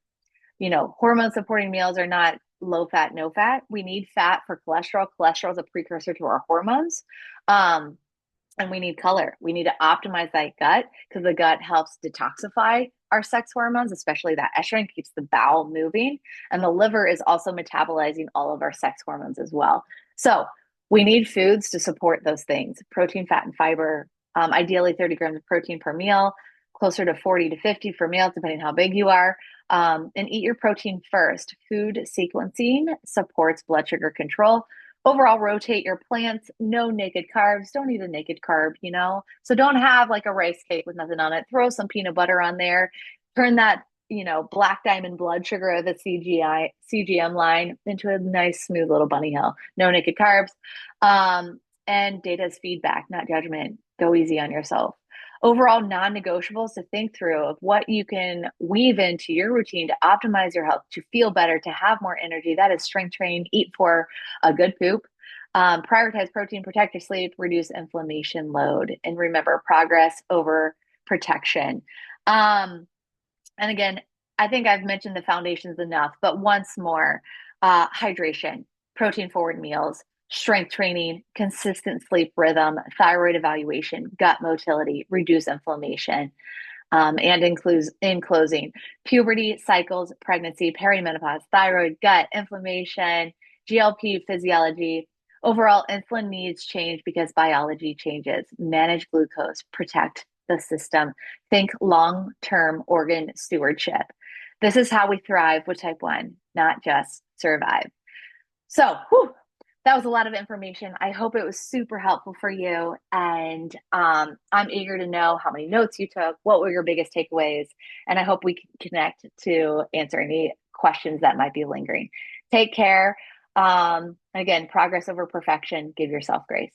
Hormone supporting meals are not low fat, no fat. We need fat for cholesterol. Cholesterol is a precursor to our hormones. And we need color. We need to optimize that gut because the gut helps detoxify our sex hormones, especially that estrogen keeps the bowel moving. And the liver is also metabolizing all of our sex hormones as well. So we need foods to support those things: protein, fat, and fiber. Ideally 30 grams of protein per meal, closer to 40 to 50 for males, depending how big you are. And eat your protein first. Food sequencing supports blood sugar control. Overall, rotate your plants. No naked carbs. Don't eat a naked carb, So don't have like a rice cake with nothing on it. Throw some peanut butter on there. Turn that, black diamond blood sugar of the CGM line into a nice, smooth little bunny hill. No naked carbs. And data is feedback, not judgment. Go easy on yourself. Overall, non-negotiables to think through of what you can weave into your routine to optimize your health, to feel better, to have more energy. That is strength training, eat for a good poop, prioritize protein, protect your sleep, reduce inflammation load, and remember progress over protection. And again, I think I've mentioned the foundations enough, but once more, hydration, protein forward meals, strength training, consistent sleep rhythm, thyroid evaluation, gut motility, reduce inflammation, and includes in closing, puberty, cycles, pregnancy, perimenopause, thyroid, gut, inflammation, GLP physiology. Overall, insulin needs change because biology changes. Manage glucose, protect the system. Think long-term organ stewardship. This is how we thrive with type 1, not just survive. So, that was a lot of information. I hope it was super helpful for you. And I'm eager to know how many notes you took, what were your biggest takeaways, and I hope we can connect to answer any questions that might be lingering. Take care. Again, progress over perfection. Give yourself grace.